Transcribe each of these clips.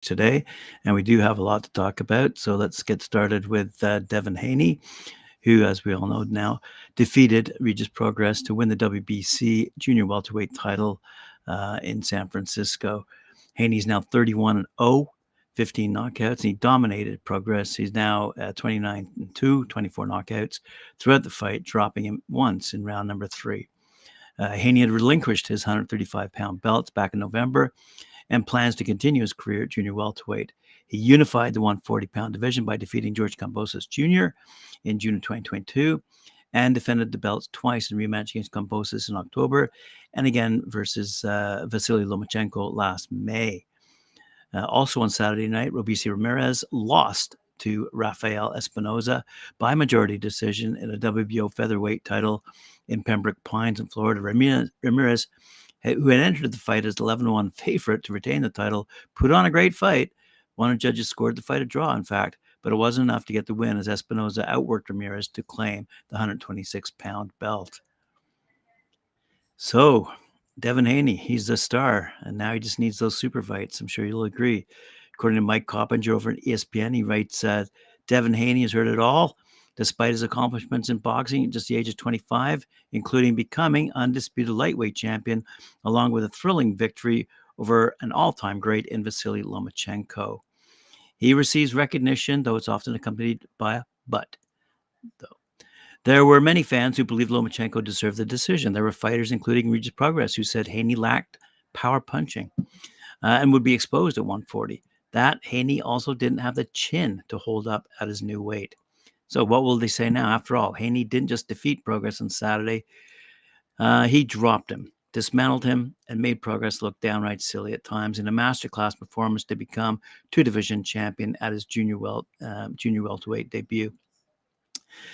today, and we do have a lot to talk about. So let's get started with Devin Haney, who, as we all know now, defeated Regis Progress to win the WBC junior welterweight title in San Francisco. Haney's now 31-0, 15 knockouts, and he dominated Progress. He's now 29-2, 24 knockouts throughout the fight, dropping him once in round number 3. Haney had relinquished his 135-pound belts back in November and plans to continue his career at junior welterweight. He unified the 140-pound division by defeating George Kambosos Jr. in June of 2022 and defended the belts twice in rematch against Kambosos in October and again versus Vasily Lomachenko last May. Also on Saturday night, Robeisy Ramirez lost to Rafael Espinoza by majority decision in a WBO featherweight title in Pembroke Pines in Florida. Ramirez, who had entered the fight as 11-1 favorite to retain the title, put on a great fight. One of the judges scored the fight a draw, in fact, but it wasn't enough to get the win as Espinoza outworked Ramirez to claim the 126-pound belt. So, Devin Haney, he's the star, and now he just needs those super fights. I'm sure you'll agree. According to Mike Coppinger over at ESPN, he writes, Devin Haney has heard it all, despite his accomplishments in boxing at just the age of 25, including becoming undisputed lightweight champion, along with a thrilling victory over an all-time great in Vasily Lomachenko. He receives recognition, though it's often accompanied by a but. There were many fans who believed Lomachenko deserved the decision. There were fighters, including Regis Progress, who said Haney lacked power punching and would be exposed at 140. That Haney also didn't have the chin to hold up at his new weight. So what will they say now? After all, Haney didn't just defeat Progress on Saturday. He dropped him, dismantled him, and made Progress look downright silly at times in a masterclass performance to become two-division champion at his junior welterweight debut.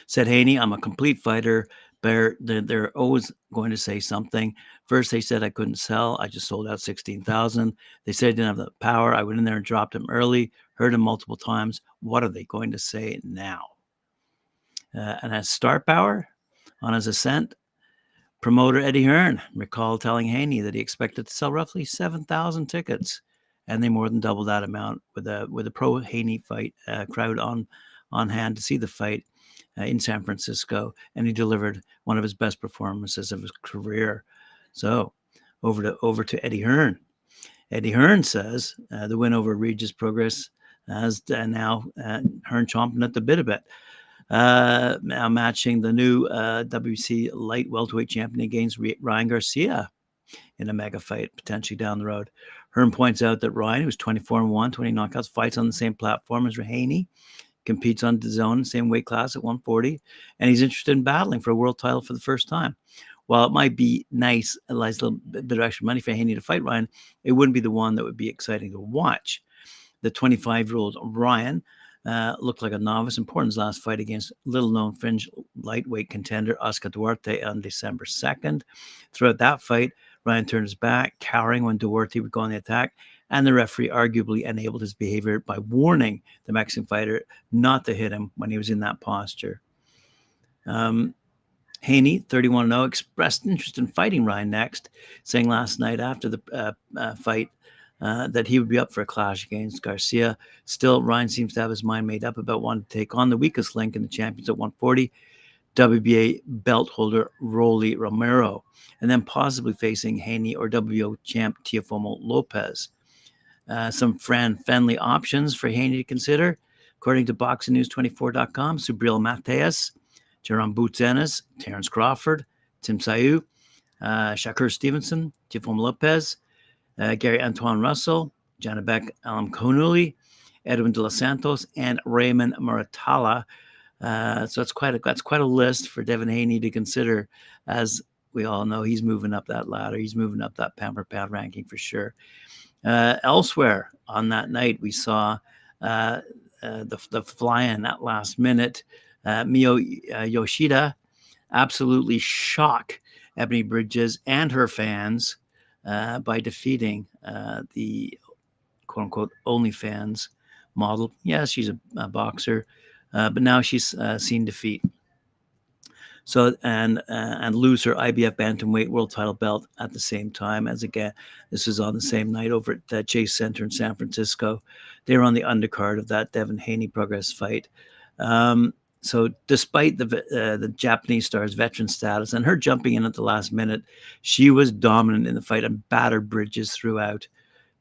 Said Haney, I'm a complete fighter. They're always going to say something. First, they said I couldn't sell. I just sold out 16,000. They said I didn't have the power. I went in there and dropped him early, heard him multiple times. What are they going to say now? And as star power on his ascent, promoter Eddie Hearn recalled telling Haney that he expected to sell roughly 7,000 tickets, and they more than doubled that amount with a pro Haney fight crowd on hand to see the fight in San Francisco, and he delivered one of his best performances of his career. So over to Eddie Hearn. Eddie Hearn says the win over Regis Progress has now Hearn chomping at the bit a bit. Now matching the new WC light welterweight champion against Ryan Garcia in a mega fight potentially down the road. Hearn points out that Ryan, who's 24-1, 20 knockouts, fights on the same platform as Haney, competes on DAZN, same weight class at 140, and he's interested in battling for a world title for the first time. While it might be nice, a nice little bit of extra money for Haney to fight Ryan, it wouldn't be the one that would be exciting to watch. The 25-year-old Ryan looked like a novice. Important his last fight against little-known fringe lightweight contender Oscar Duarte on December 2nd. Throughout that fight, Ryan turned his back, cowering when Duarte would go on the attack, and the referee arguably enabled his behavior by warning the Mexican fighter not to hit him when he was in that posture. Haney, 31-0, expressed interest in fighting Ryan next, saying last night after the fight that he would be up for a clash against Garcia. Still, Ryan seems to have his mind made up about wanting to take on the weakest link in the champions at 140, WBA belt holder Rolly Romero, and then possibly facing Haney or WBO champ Teofimo Lopez. Some friendly options for Haney to consider, according to BoxingNews24.com, Subriel Mateus, Jerome Boutzenis, Terence Crawford, Tim Sayu, Shakur Stevenson, Teofimo Lopez, Gary Antoine Russell, Janabek Alamkonuli, Edwin De Los Santos, and Raymond Muratalla. So that's quite a list for Devin Haney to consider. As we all know, he's moving up that ladder. He's moving up that pound-for-pound ranking for sure. Elsewhere on that night, we saw the fly-in at last minute. Mio Yoshida absolutely shock Ebanie Bridges and her fans by defeating the quote-unquote OnlyFans model. Yes, she's a boxer, but now she's seen defeat. So and lose her IBF bantamweight world title belt at the same time. As again, this was on the same night over at the Chase Center in San Francisco. They were on the undercard of that Devin Haney Progress fight. So despite the Japanese star's veteran status and her jumping in at the last minute, she was dominant in the fight and battered Bridges throughout.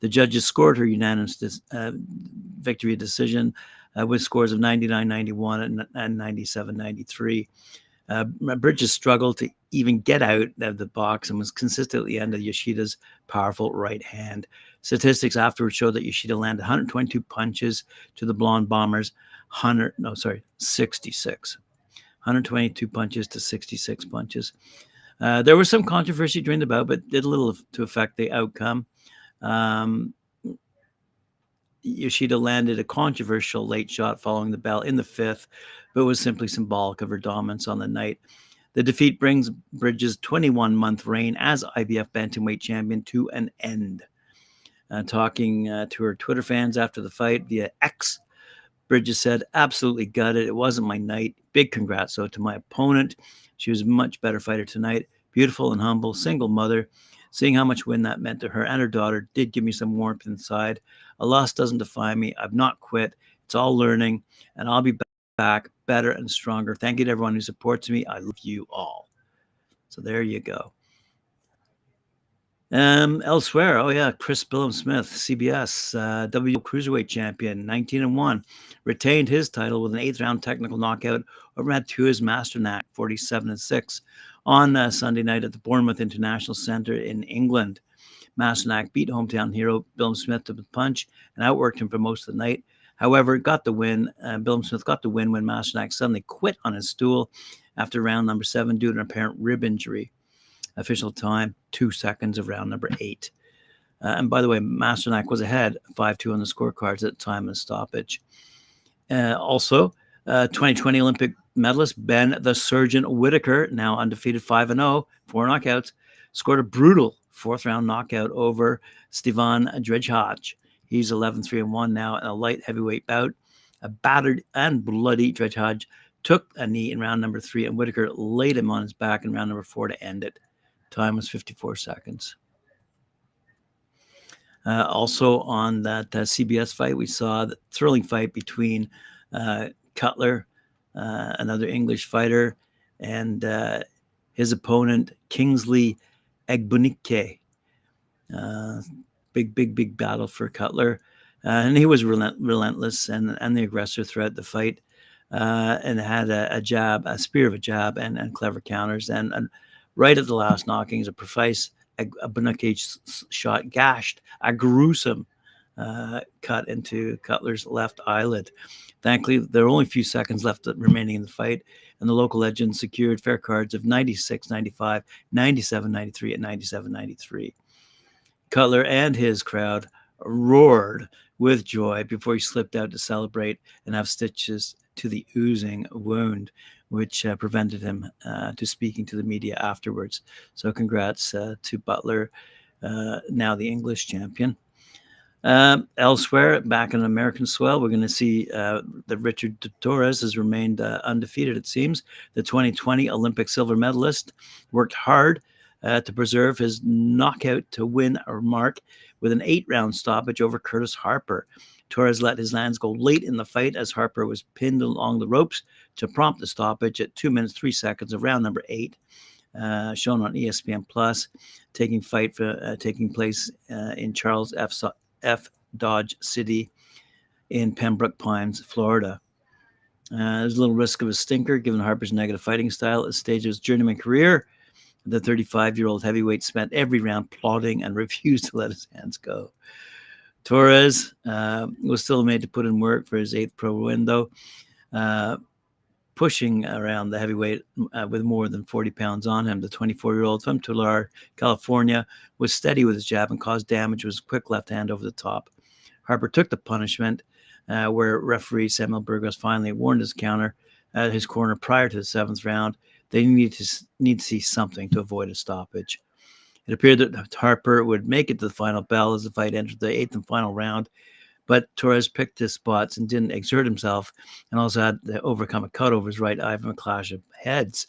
The judges scored her unanimous victory decision with scores of 99-91 and 97-93. Bridges struggled to even get out of the box and was consistently under Yoshida's powerful right hand. Statistics afterwards showed that Yoshida landed 122 punches to the Blonde Bombers' 66. 122 punches to 66 punches. There was some controversy during the bout, but did little to affect the outcome. Yoshida landed a controversial late shot following the bell in the fifth, but was simply symbolic of her dominance on the night. The defeat brings Bridges' 21-month reign as IBF bantamweight champion to an end. Talking to her Twitter fans after the fight via X, Bridges said, "Absolutely gutted. It wasn't my night. Big congrats, though, to my opponent. She was a much better fighter tonight. Beautiful and humble, single mother. Seeing how much win that meant to her and her daughter did give me some warmth inside. A loss doesn't define me. I've not quit. It's all learning, and I'll be back better and stronger. Thank you to everyone who supports me. I love you all." So there you go. Elsewhere, Chris Billam-Smith, CBS, W Cruiserweight champion, 19-1, retained his title with an 8th-round technical knockout over Matua's Masternak, 47-6, on Sunday night at the Bournemouth International Centre in England. Masternak beat hometown hero Billam-Smith to the punch and outworked him for most of the night. However, got the win. Billam-Smith got the win when Masternak suddenly quit on his stool after round number 7 due to an apparent rib injury. Official time, 2 seconds of round number 8. And by the way, Masternak was ahead 5-2 on the scorecards at the time of the stoppage. Also, 2020 Olympic medalist Ben the Surgeon Whitaker, now undefeated 5-0, 4 knockouts, scored a brutal 4th-round knockout over Stevan Dredhaj. He's 11-3-1 now in a light heavyweight bout. A battered and bloody Dredhaj took a knee in round number 3, and Whitaker laid him on his back in round number 4 to end it. Time was 54 seconds. Also on that CBS fight, we saw the thrilling fight between Cutler, another English fighter, and his opponent, Kingsley Egbunike. Big battle for Cutler. And he was relentless and the aggressor throughout the fight, and had a jab, a spear of a jab, and clever counters. And right at the last knockings, a precise Egbunike shot gashed a gruesome cut into Cutler's left eyelid. Thankfully, there were only a few seconds left remaining in the fight, and the local legend secured fair cards of 96-95, 97-93, and 97-93. Cutler and his crowd roared with joy before he slipped out to celebrate and have stitches to the oozing wound, which prevented him to speaking to the media afterwards. So congrats to Butler, now the English champion. Elsewhere, back in American soil, we're going to see that Richard Torrez has remained undefeated, it seems. The 2020 Olympic silver medalist worked hard to preserve his knockout to win mark with an 8-round stoppage over Curtis Harper. Torrez let his lands go late in the fight as Harper was pinned along the ropes to prompt the stoppage at 2 minutes 3 seconds of round number 8, shown on ESPN Plus, taking place in Charles F. Dodge City in Pembroke Pines, Florida. There's a little risk of a stinker given Harper's negative fighting style at the stage of his journeyman career. The 35-year-old heavyweight spent every round plotting and refused to let his hands go. Torrez was still made to put in work for his 8th pro win, though, pushing around the heavyweight with more than 40 pounds on him. The 24-year-old from Tulare, California, was steady with his jab and caused damage with his quick left hand over the top. Harper took the punishment, where referee Samuel Burgos finally warned his counter at his corner prior to the 7th round. They need to see something to avoid a stoppage. It appeared that Harper would make it to the final bell as the fight entered the 8th and final round, But Torrez picked his spots and didn't exert himself, and also had to overcome a cut over his right eye from a clash of heads.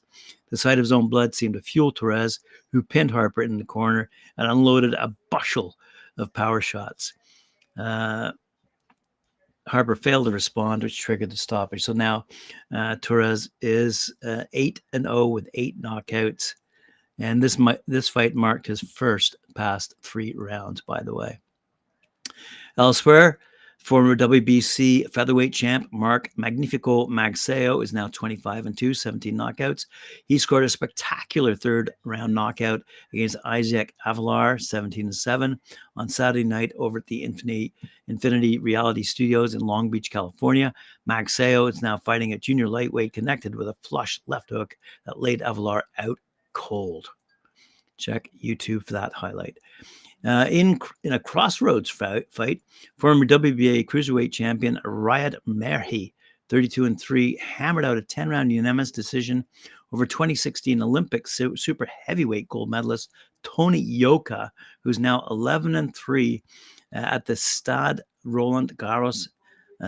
The sight of his own blood seemed to fuel Torrez, who pinned Harper in the corner and unloaded a bushel of power shots. Harper failed to respond, which triggered the stoppage. So now Torrez is 8-0 with 8 knockouts. And this fight marked his first past 3 rounds, by the way. Elsewhere, former WBC featherweight champ Mark Magnifico Magsayo is now 25-2, 17 knockouts. He scored a spectacular third-round knockout against Isaac Avelar, 17-7, on Saturday night over at the Infinity Reality Studios in Long Beach, California. Magsayo is now fighting at junior lightweight, connected with a flush left hook that laid Avelar out cold. Check YouTube for that highlight. In a crossroads fight, former WBA cruiserweight champion Riyad Merhi, 32-3, hammered out a 10-round unanimous decision over 2016 Olympic super heavyweight gold medalist Tony Yoka, who's now 11-3 at the Stade Roland Garros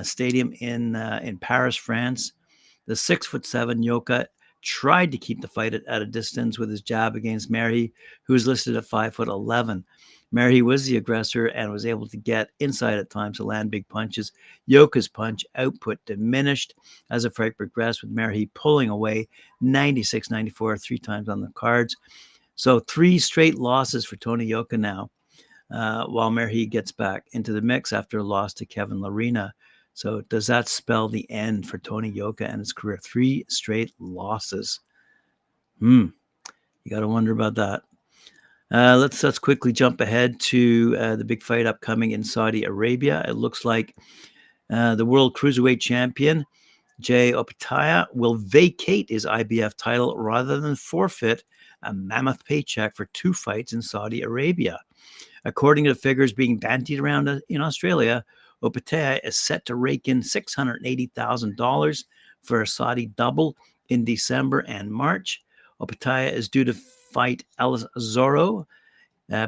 stadium in Paris, France. The 6'7" Yoka tried to keep the fight at a distance with his jab against Merhi, who is listed at 5'11". Merhi was the aggressor and was able to get inside at times to land big punches. Yoka's punch output diminished as the fight progressed, with Merhi pulling away 96-94 3 times on the cards. So 3 straight losses for Tony Yoka now, while Merhi gets back into the mix after a loss to Kevin Lerena. So does that spell the end for Tony Yoka and his career? 3 straight losses. You got to wonder about that. Let's quickly jump ahead to the big fight upcoming in Saudi Arabia. It looks like the world cruiserweight champion, Jai Opetaia, will vacate his IBF title rather than forfeit a mammoth paycheck for 2 fights in Saudi Arabia. According to figures being bandied around in Australia, Opetaia is set to rake in $680,000 for a Saudi double in December and March. Opetaia is due to fight Alice Zorro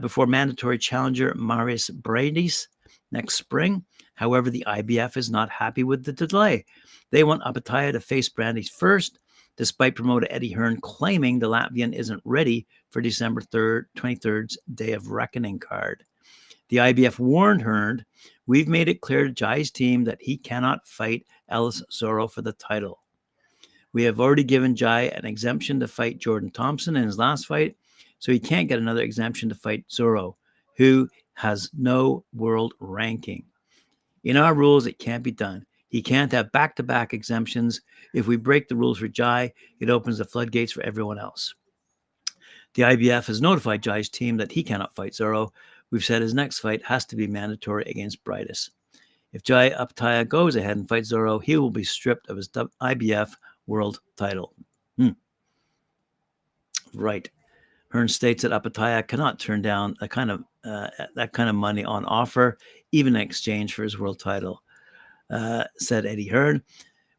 before mandatory challenger Ebanie Bridges next spring. However, the IBF is not happy with the delay. They want Opetaia to face Bridges first, despite promoter Eddie Hearn claiming the Latvian isn't ready for December 23rd's Day of Reckoning card. The IBF warned Hearn, "We've made it clear to Jai's team that he cannot fight Alice Zorro for the title. We have already given Jai an exemption to fight Jordan Thompson in his last fight, so he can't get another exemption to fight Zorro, who has no world ranking. In our rules, it can't be done. He can't have back-to-back exemptions. If we break the rules for Jai, it opens the floodgates for everyone else. The IBF has notified Jai's team that he cannot fight Zorro. We've said his next fight has to be mandatory against Bridges. If Jai Opetaia goes ahead and fights Zorro, he will be stripped of his IBF world title." Right. Hearn states that Opetaia cannot turn down that kind of money on offer, even in exchange for his world title. Said Eddie Hearn,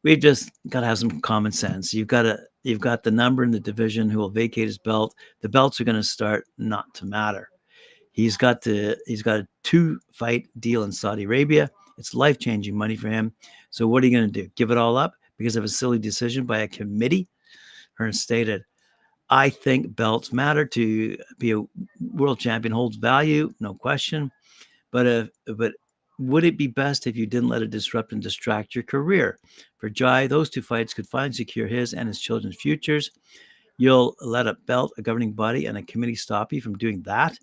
"We've just got to have some common sense. You've got the number in the division who will vacate his belt. The belts are going to start not to matter. He's got a 2-fight deal in Saudi Arabia. It's life-changing money for him. So what are you going to do? Give it all up because of a silly decision by a committee?" Hearn stated, "I think belts matter. To be a world champion holds value, no question. But would it be best if you didn't let it disrupt and distract your career? For Jai, those 2 fights could finally secure his and his children's futures. You'll let a belt, a governing body, and a committee stop you from doing that?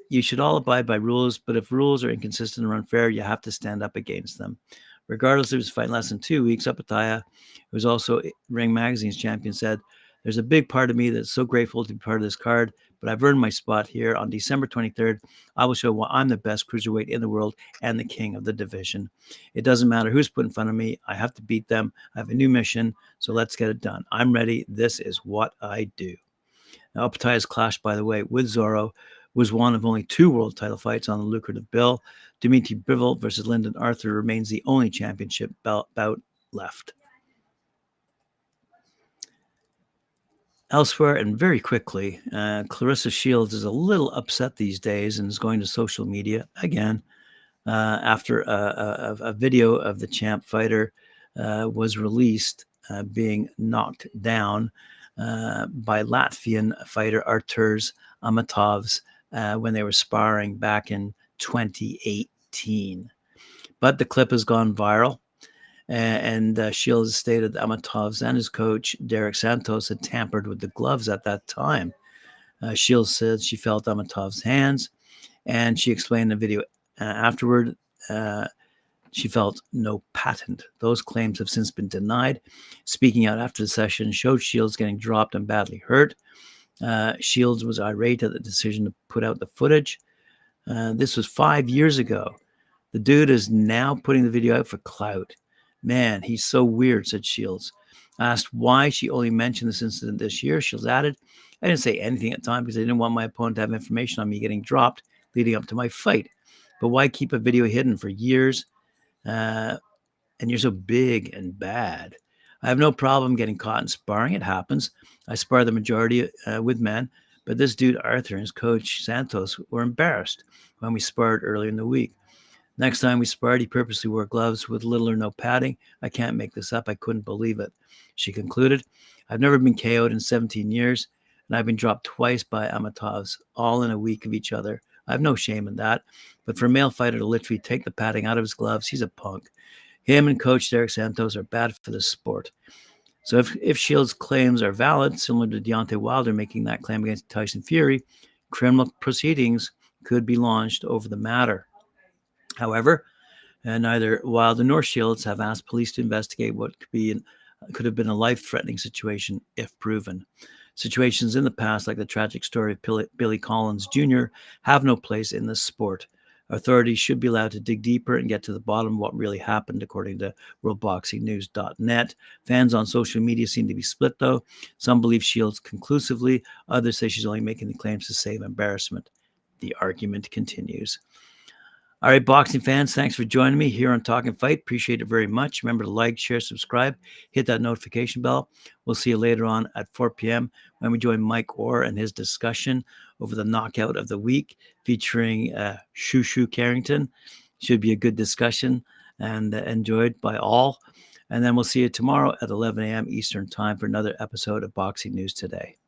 You should all abide by rules, but if rules are inconsistent or unfair, you have to stand up against them." Regardless of his fight in less than 2 weeks, Opetaia, who is also Ring Magazine's champion, said, "There's a big part of me that's so grateful to be part of this card, but I've earned my spot here. On December 23rd, I will show why I'm the best cruiserweight in the world and the king of the division. It doesn't matter who's put in front of me. I have to beat them. I have a new mission, so let's get it done. I'm ready. This is what I do." Now, Opetaia's clash, by the way, with Zorro was one of only 2 world title fights on the lucrative bill. Dimitri Bivol versus Lyndon Arthur remains the only championship bout left. Elsewhere, and very quickly, Clarissa Shields is a little upset these days and is going to social media again after a video of the champ fighter was released being knocked down by Latvian fighter Arturs Amatovs when they were sparring back in 2018. But the clip has gone viral. And Shields stated that Amatovs and his coach, Derek Santos, had tampered with the gloves at that time. Shields said she felt Amatov's hands, and she explained in the video afterward she felt no patent. Those claims have since been denied. Speaking out after the session showed Shields getting dropped and badly hurt. Shields was irate at the decision to put out the footage. This was 5 years ago. The dude is now putting the video out for clout. Man, he's so weird, said Shields. Asked why she only mentioned this incident this year, Shields added, I didn't say anything at the time because I didn't want my opponent to have information on me getting dropped leading up to my fight. But why keep a video hidden for years? And you're so big and bad. I have no problem getting caught in sparring. It happens. I spar the majority with men. But this dude, Arthur, and his coach, Santos, were embarrassed when we sparred earlier in the week. Next time we sparred, he purposely wore gloves with little or no padding. I can't make this up. I couldn't believe it. She concluded, I've never been KO'd in 17 years, and I've been dropped twice by Amatovs, all in a week of each other. I have no shame in that. But for a male fighter to literally take the padding out of his gloves, he's a punk. Him and coach Derek Santos are bad for the sport. So if Shields' claims are valid, similar to Deontay Wilder making that claim against Tyson Fury, criminal proceedings could be launched over the matter. However, neither Wilder nor Shields have asked police to investigate what could have been a life-threatening situation if proven. Situations in the past, like the tragic story of Billy Collins Jr., have no place in this sport. Authorities should be allowed to dig deeper and get to the bottom of what really happened, according to WorldBoxingNews.net. Fans on social media seem to be split, though. Some believe Shields conclusively. Others say she's only making the claims to save embarrassment. The argument continues. All right, boxing fans, thanks for joining me here on Talkin Fight. Appreciate it very much. Remember to like, share, subscribe, hit that notification bell. We'll see you later on at 4 p.m. when we join Mike Orr and his discussion over the knockout of the week featuring Shushu Carrington. Should be a good discussion and enjoyed by all. And then we'll see you tomorrow at 11 a.m. Eastern Time for another episode of Boxing News Today.